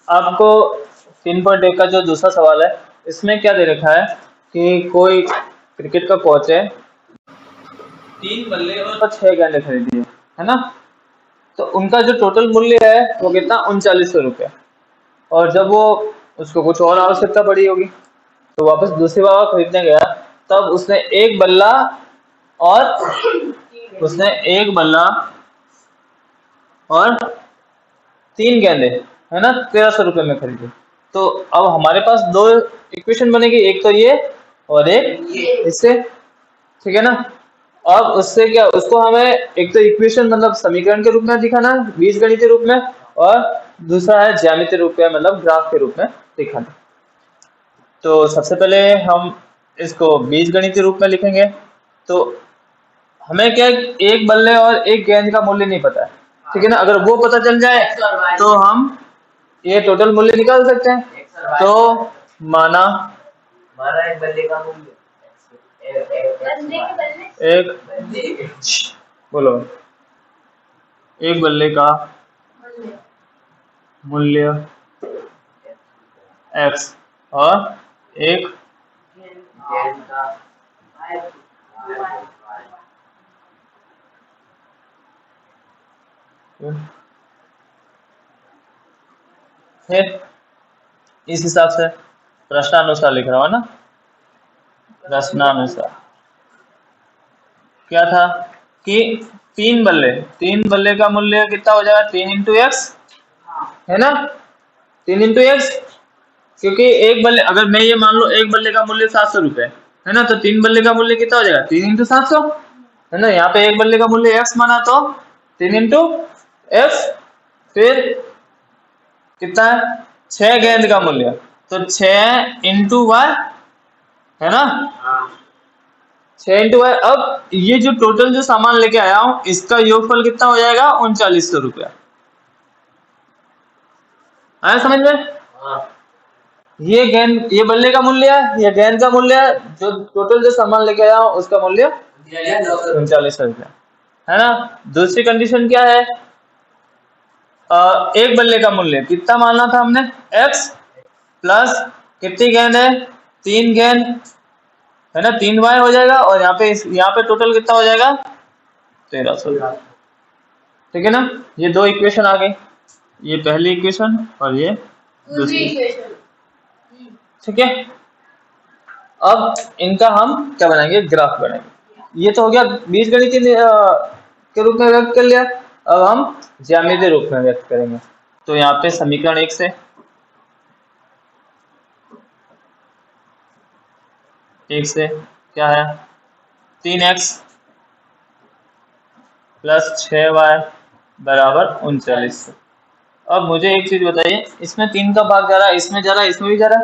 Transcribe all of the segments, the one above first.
आपको 3.1 का जो दूसरा सवाल है, इसमें क्या दे रखा है कि कोई क्रिकेट का कोच है, 3 बल्ले और 6 गेंदें खरीदी है ना। तो उनका जो टोटल मूल्य है वो कितना, 3900 रुपये। और जब वो उसको कुछ और आवश्यकता पड़ी होगी तो वापस दूसरी बार खरीदने गया, तब उसने एक बल्ला और और 3 गेंदे, है ना, 1300 रुपये में खरीदे। तो अब हमारे पास दो इक्वेशन बनेगी, एक तो ये और एक इससे, ठीक है ना। अब उससे क्या, उसको हमें एक तो इक्वेशन मतलब समीकरण के रूप में दिखाना है, बीजगणितीय रूप में, और दूसरा है ज्यामितीय रूप में मतलब ग्राफ के रूप में दिखाना। तो सबसे पहले हम इसको बीजगणितीय रूप में लिखेंगे। तो हमें क्या, एक बल्ले और एक गेंद का मूल्य नहीं पता है, ठीक है ना। अगर वो पता चल जाए तो हम ये टोटल मूल्य निकाल सकते हैं। तो माना एक बल्ले का मूल्य, एक बोलो, एक बल्ले का मूल्य x और एक गेंद का है, इस हिसाब से प्रश्नानुसार लिख रहा हूँ ना। प्रश्नानुसार क्या था कि 3 बल्ले का मूल्य कितना हो जाएगा, 3 इंटू एक्स, है ना, 3 इंटू एक्स। क्योंकि एक बल्ले, अगर मैं ये मान लो एक बल्ले का मूल्य 700 रुपए है ना, तो 3 बल्ले का मूल्य कितना हो जाएगा, 3 इंटू 700, है ना। यहाँ पे एक बल्ले का मूल्य एक्स माना तो 3 इंटू एक्स, फिर कितना है 6 गेंद का मूल्य, तो 6 इंटू वाई, है ना, 6 इंटू वाई। अब ये जो टोटल जो सामान लेके आया हूं इसका योगफल कितना हो जाएगा, 3900 रुपया। आया समझ में? ये गेंद, ये बल्ले का मूल्य है, ये गेंद का मूल्य है, जो टोटल जो सामान लेके आया हूं उसका मूल्य 3900 रुपया, है ना। दूसरी कंडीशन क्या है, एक बल्ले का मूल्य कितना मानना था हमने, x प्लस कितनी गेंद है, 3 गेंद, है ना, 3 वाई हो जाएगा। और यहाँ पे टोटल कितना हो जाएगा, 1300, ठीक है ना। ये दो इक्वेशन आ गई, ये पहली इक्वेशन और ये दूसरी इक्वेशन, ठीक है। अब इनका हम क्या बनाएंगे, ग्राफ बनाएंगे। ये तो हो गया बीजगणितीय के रूप में व्यक्त कर लिया। अब हम ज्यामितीय रूप में व्यक्त करेंगे। तो यहाँ पे समीकरण 1 से क्या है, 3x प्लस 6y बराबर 3900। अब मुझे एक चीज बताइए, इसमें 3 का भाग जा रहा है, इसमें जा रहा है, इसमें भी जा रहा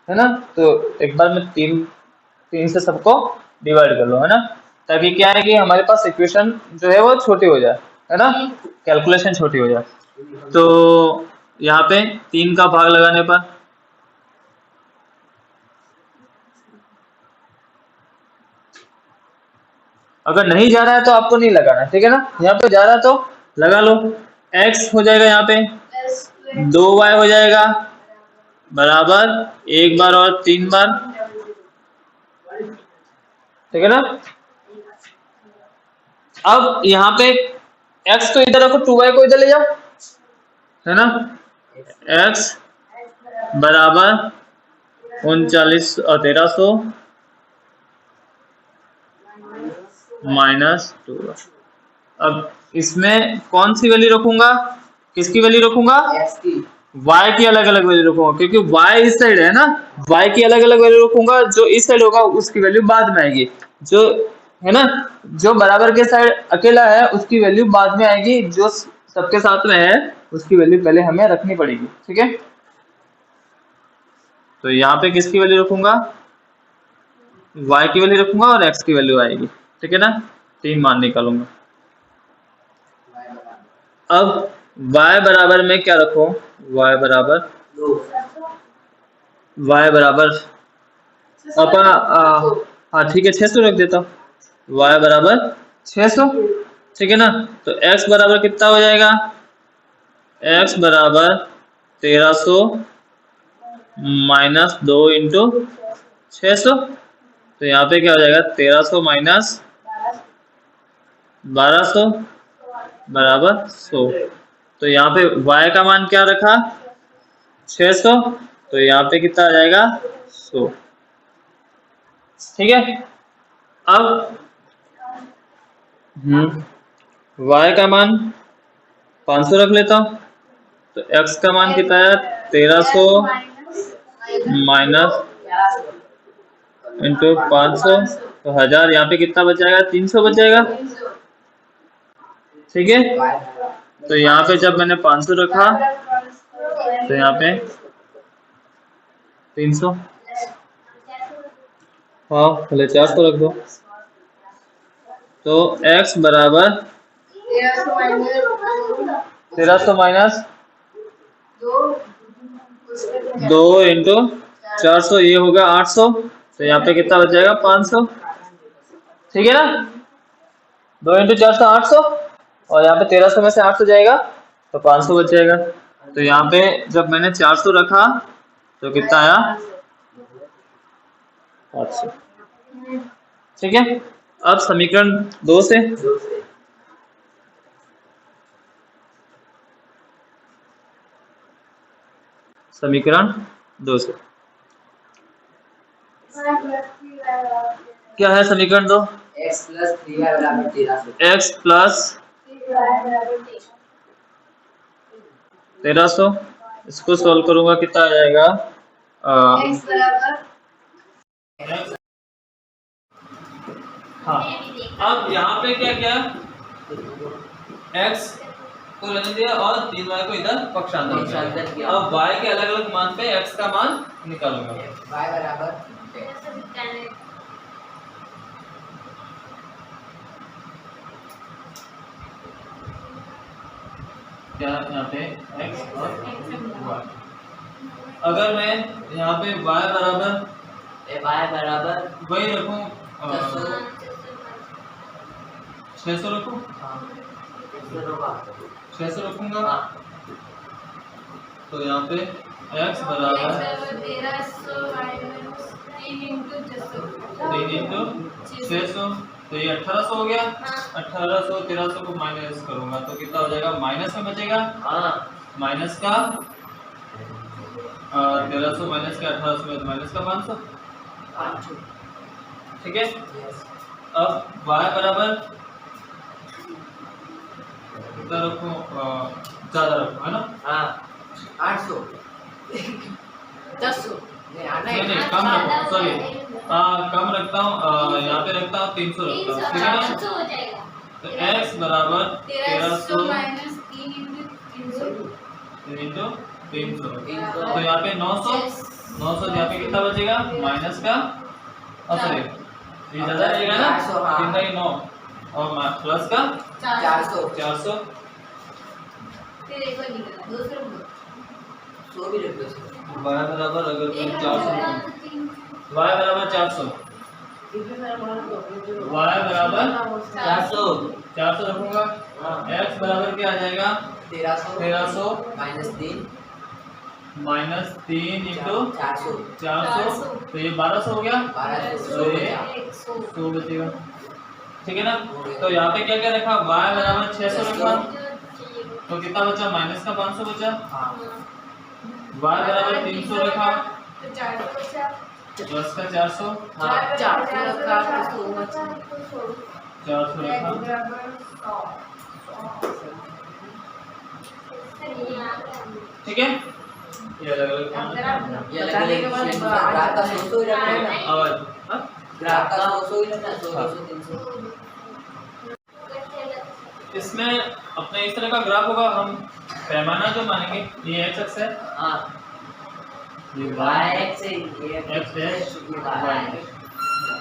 है ना। तो एक बार में 3 से सबको डिवाइड कर लो, है ना, ताकि क्या है कि हमारे पास इक्वेशन जो है वो छोटी हो जाए, है ना, कैलकुलेशन छोटी हो जाए। तो यहाँ पे 3 का भाग लगाने पर अगर नहीं जा रहा है तो आपको नहीं लगाना, ठीक है ना। यहाँ पे जा रहा है तो लगा लो, x हो जाएगा यहाँ पे 2y हो जाएगा बराबर 1 बार और 3 बार, ठीक है ना। अब यहाँ पे x को इधर रखो, 2y को इधर ले जाओ, है ना, x बराबर 1300 माइनस 2। अब इसमें कौन सी वैल्यू रखूंगा, किसकी वैल्यू रखूंगा, y की अलग अलग वैल्यू रखूंगा, क्योंकि y इस साइड है ना, y की अलग अलग वैल्यू रखूंगा। जो इस साइड होगा उसकी वैल्यू बाद में आएगी, जो है ना, जो बराबर के साइड अकेला है उसकी वैल्यू बाद में आएगी, जो सबके साथ में है उसकी वैल्यू पहले हमें रखनी पड़ेगी, ठीक है। तो यहाँ पे किसकी वैल्यू रखूंगा, y की वैल्यू रखूंगा और x की वैल्यू आएगी, ठीक है ना। 3 मान निकालूंगा। अब y बराबर में क्या रखूं, y बराबर अपन हाँ ठीक है 600 रख देता हूँ, y बराबर 600, ठीक है ना। तो x बराबर कितना हो जाएगा, x बराबर 1300 माइनस 2 इंटू 600। तो यहाँ पे क्या हो जाएगा 1300 माइनस 1200 बराबर 100। तो यहाँ पे y का मान क्या रखा 600, तो यहाँ पे कितना आ जाएगा 100। ठीक है, अब y का मान 500 रख लेता हूँ। तो x का मान कितना है 1300 माइनस इंटू 500, तो 1000। यहाँ पे कितना बच जाएगा 300 बच जाएगा। ठीक है, तो यहाँ पे जब मैंने 500 रखा तो यहाँ पे 300, हाँ पहले 400 रख दो। तो x बराबर 1300 माइनस 2 इंटू 400, ये होगा 800। तो यहाँ पे कितना बच जाएगा 500। ठीक है ना, 2 इंटू 400 800, और यहाँ पे 1300 में से 800 जाएगा तो 500 बच जाएगा। तो यहाँ पे जब मैंने 400 रखा तो कितना आया 800। ठीक है, अब समीकरण 2 से क्या है समीकरण 2? x plus 1300। इसको सॉल्व करूंगा कितना आ जाएगा हाँ। अब यहाँ पे क्या क्या x को रहने दिया और 3y को इधर पक्षांतर किया। अब y के अलग अलग मान पे x का मान निकालूंगा। y बराबर क्या यहाँ पे x और y। अगर मैं यहाँ पे y बराबर वही रखूं 600 रखूं, 600 रखूंगा। तो यहाँ पे x बराबर 3 इंटू 600, तो ये 1800 हो गया। 1800 1300 को माइनस करूंगा तो कितना हो जाएगा, माइनस में बचेगा। माइनस का 1300 माइनस का 1800 में माइनस का 500। ठीक है, अब y बराबर कितना रखूं, ज्यादा रखूं है ना, 800 नहीं कम रखूं, सॉरी कम रखता हूँ, यहाँ पे रखता हूँ 300 रखता हूँ। ठीक है ना, तो x बराबर 1300 माइनस 3 इंटू 300, तो यहाँ पे 900 यहाँ पे कितना बचेगा माइनस का, सॉरी ये ज्यादा रहेगा ना, 3 9 और प्लस का 400। फिर एक और निकला दूसरा भी रख दो। y बराबर अगर मैं 400 y बराबर 400 रखूंगा। x बराबर क्या आ जाएगा 1300 माइनस 3 इंटू 400, तो ये 1200 हो गया, तो ये 100 बचेगा। ठीक है ना, तो यहाँ पे क्या क्या रखा, y बराबर 600 रखा, तो कितना बचा माइनस का 500 बचा। y बराबर 300 रखा, प्लस का 400 रखा। ठीक है, ये अलग अलग इसमें अपने इस तरह का ग्राफ होगा। हम पैमाना जो मानेंगे ये x अक्ष है, ये y अक्ष है, ये x है,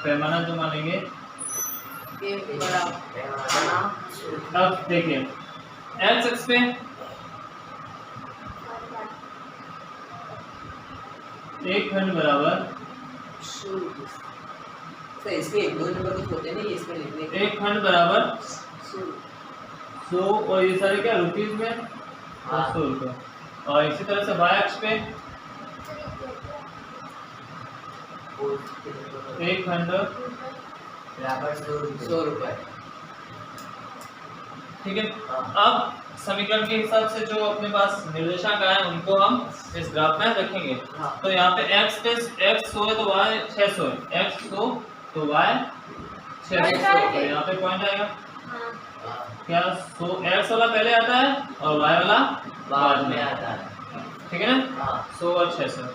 पैमाना जो मानेंगे। अब देखिए x अक्ष पे एक खंड बराबर इसके 2 नंबर कुछ होते नहीं, इसमें लिखने एक खंड बराबर 100 और ये सारे क्या रुपीस में ₹100। और इसी तरह से y अक्ष पे 1 खंड ₹100। ठीक है। अब समीकरण के हिसाब से जो अपने पास निर्देशांक आए उनको हम इस ग्राफ में रखेंगे। तो यहाँ पे x पे x 100 है तो y 600 है, x 100 तो y 600 है। यहाँ पे पॉइंट आएगा क्या? 100 x वाला पहले आता है और y वाला बाद में आता है। ठीक है ना? 100 और 600,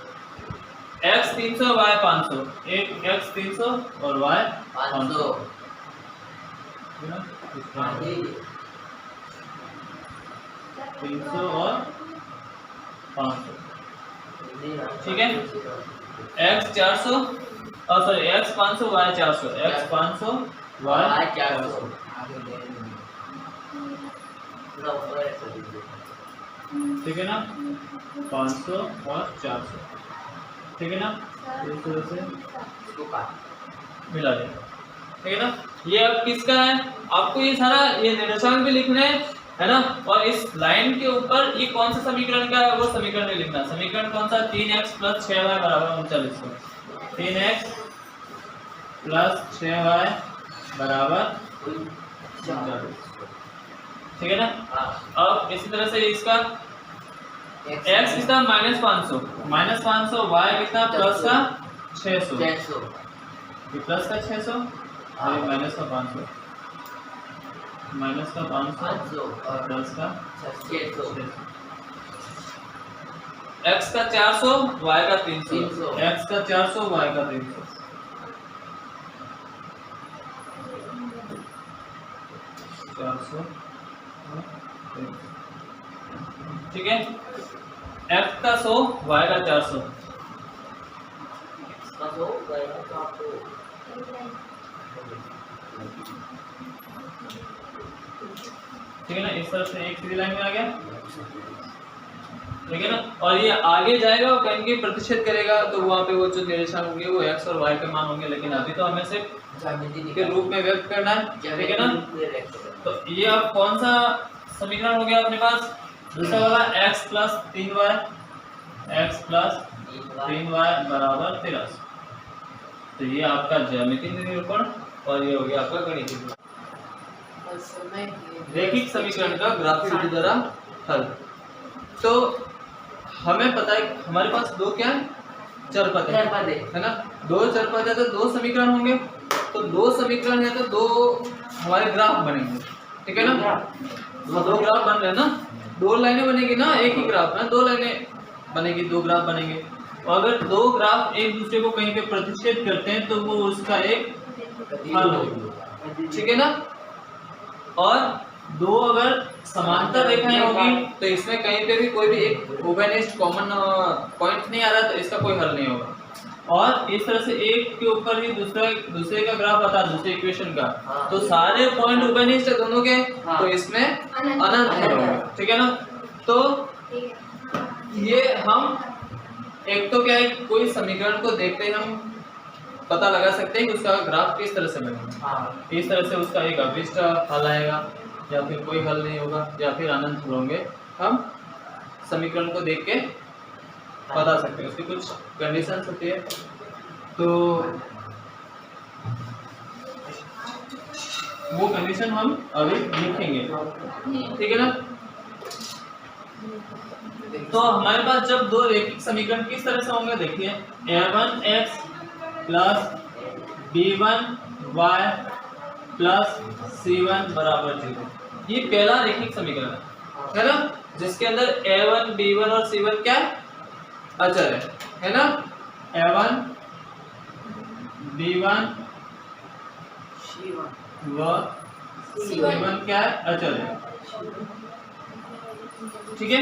x 300 y 500, एक x 300 और y 500। 300 और 500। ठीक है। x 400 और sorry x 500 y 400, x 500 y 400। ठीक है ना? 500 और 400। ठीक है ना? इस तरह से मिला जाए। ठीक है ना? ये अब किसका है? आपको ये सारा ये निर्देशांक भी लिखने है ना? और इस लाइन के ऊपर ये कौन सा समीकरण का है वो समीकरण भी लिखना। समीकरण कौन सा? 3x + 6y = 39। 3x + 6y = 39। ठीक है ना? अब इसी तरह से इसका x कितना? -500, y कितना? प्लस का 600, ये प्लस का 600 और ये माइनस का 500, माइनस का 500 और प्लस का 600। x का 400 y का 300, x का 400 y का 300। ठीक है। x का 100 y का 400। ठीक है ना? इस तरह से एक सीधी लाइन में आ गया। ठीक है ना? और ये आगे जाएगा और कहीं भी प्रतिशत करेगा तो वहाँ पे वो जो निर्देशांक होंगे वो x और y के मान होंगे, लेकिन अभी तो हमें सिर्फ के रूप में व्यक्त करना है। ठीक है ना? तो ये अब कौन सा समीकरण हो गया अपने पास? दूसरा वाला x + 3y, x + 3y = 13। तो ये आपका ज्यामितीय निरूपण और ये हो गया आपका गणितीय रैखिक समीकरण का ग्राफिक विधि द्वारा हल। तो हमें पता है हमारे पास दो क्या है? चर पद है ना? दो चर पद है तो दो समीकरण होंगे। तो दो समीकरण है तो दो हमारे ग्राफ बनेंगे। ठीक है ना? दो ग्राफ बन रहे हैं ना? दो लाइनें बनेगी ना, एक ही ग्राफ में दो लाइनें बनेगी, दो ग्राफ बनेंगे। और अगर दो ग्राफ एक दूसरे को कहीं पे प्रतिच्छेद करते हैं तो वो उसका एक हल होगा। ठीक है ना? और दो अगर समांतर रेखाएं होगी तो इसमें कहीं पे भी कोई भी एक ओवेनिस्ट कॉमन पॉइंट नहीं आ रहा तो इसका कोई हल नहीं होगा। और इस तरह से एक के ऊपर ही दूसरे का ग्राफ आता है, दूसरे इक्वेशन का, तो सारे पॉइंट ओवेनिस्ट है दोनों के, तो इसमें अनंत हल होगा। ठीक है ना? तो ये हम एक तो क्या है, कोई समीकरण को देखते ही हम पता लगा सकते हैं कि उसका ग्राफ किस तरह से बनेगा। इस तरह से उसका एक अभिष्ट हल आएगा या फिर कोई हल नहीं होगा या फिर अनंत हल होंगे। हम समीकरण को देख के बता सकते हैं, उसकी कुछ कंडीशंस होती है। तो वो कंडीशन हम अभी लिखेंगे। ठीक है ना? तो हमारे पास जब दो रैखिक समीकरण किस तरह से होंगे देखिए, a1x + b1y + c1 = 0। ये पहला रैखिक समीकरण है ना, जिसके अंदर a1 b1 और c1 क्या अचर है ना? a1 b1 व c1 क्या है? अचर है। ठीक है?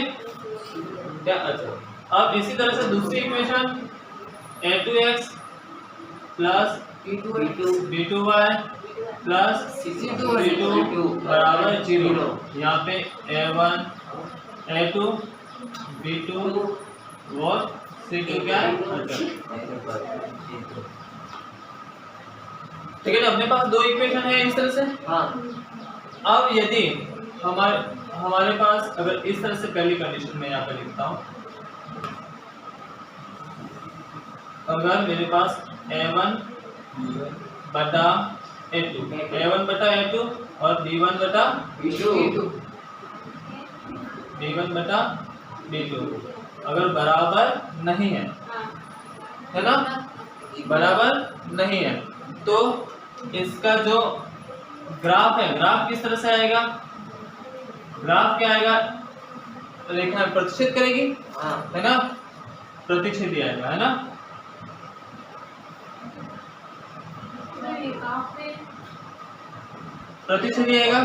क्या अचर। अब इसी तरह से दूसरी इक्वेशन a2x + b2y + c2 = 0। यहाँ पे a1 a2 b2 और c2 क्या है? अचर। ठीक है ना? अपने पास दो इक्वेशन है इस तरह से। अब यदि हमारे हमारे पास अगर इस तरह से पहली कंडीशन में यहाँ पे लिखता हूँ, अगर मेरे पास A1 बटा A2, A1 बटा A2 और B1 बटा B2 अगर बराबर नहीं है ना, बराबर नहीं है, तो इसका जो ग्राफ है, ग्राफ किस तरह से आएगा, ग्राफ क्या आएगा, रेखा प्रतिच्छेद करेगी, है ना, प्रतिच्छेदी आएगा, है ना। प्रतिच्छेदी आएगा,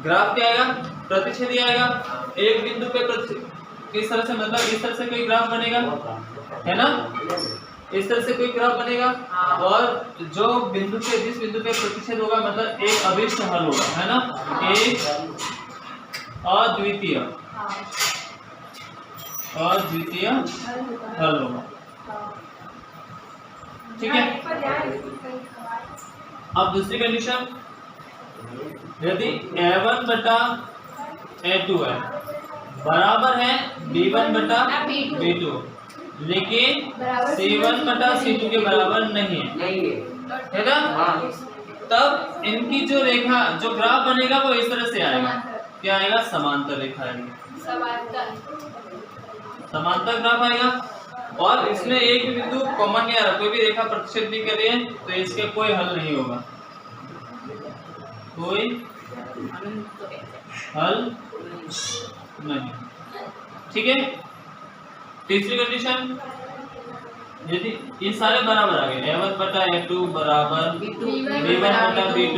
ग्राफ क्या आएगा, प्रतिच्छेदी आएगा। एक बिंदु पे किस तरह से, मतलब इस तरह से कोई ग्राफ बनेगा, है ना, इस तरह से कोई ग्राफ बनेगा, और जो बिंदु पे, जिस बिंदु पे प्रतिच्छेद होगा, मतलब एक अभिष्ट हल होगा, है ना, एक अद्वितीय हल होगा, ठीक है। अब दूसरी कंडीशन, यदि A1 बटा A2 है बराबर है B1 बटा B2, लेकिन C1 बटा C2 के बराबर नहीं है ना, तब इनकी जो रेखा, जो ग्राफ बनेगा वो इस तरह से आएगा, क्या आएगा, समांतर रेखा आएगी, समांतर ग्राफ आएगा। और इसमें एक भी बिंदु कॉमन नहीं आ रहा, कोई भी रेखा प्रतिच्छेद नहीं कर रही है, तो इसके कोई हल नहीं होगा, कोई हल नहीं, ठीक है। तीसरी कंडीशन, यदि ये सारे बराबर आ गए, A1 बटा A2 बराबर B1 बटा B2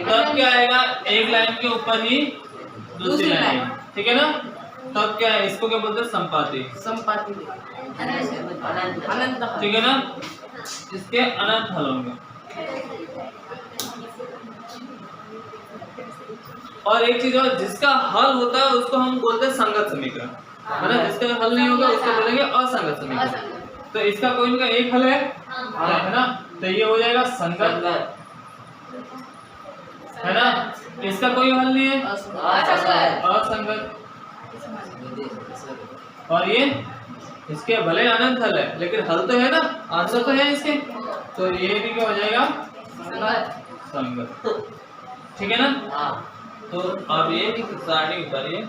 तब क्या आएगा, एक लाइन के ऊपर ही दूसरी लाइन, ठीक है ना, तब क्या है, इसको क्या बोलते हैं, संपाती, ठीक है ना, इसके अनंत हल होंगे। और एक चीज और, जिसका हल होता है उसको हम बोलते हैं संगत समीकरण, है ना, जिसका हल नहीं होगा उसको बोलेंगे असंगत समीकरण। तो इसका कोई इनका एक हल है ना, तो ये हो जाएगा संगत, है ना, इसका कोई हल नहीं है, असंगत, और ये इसके भले अनंत हल है, लेकिन हल तो है ना, आंसर तो है इसके, तो ये भी क्या हो जाएगा, संगत, ठीक है ना। तो अब ये सारणी उतारिए।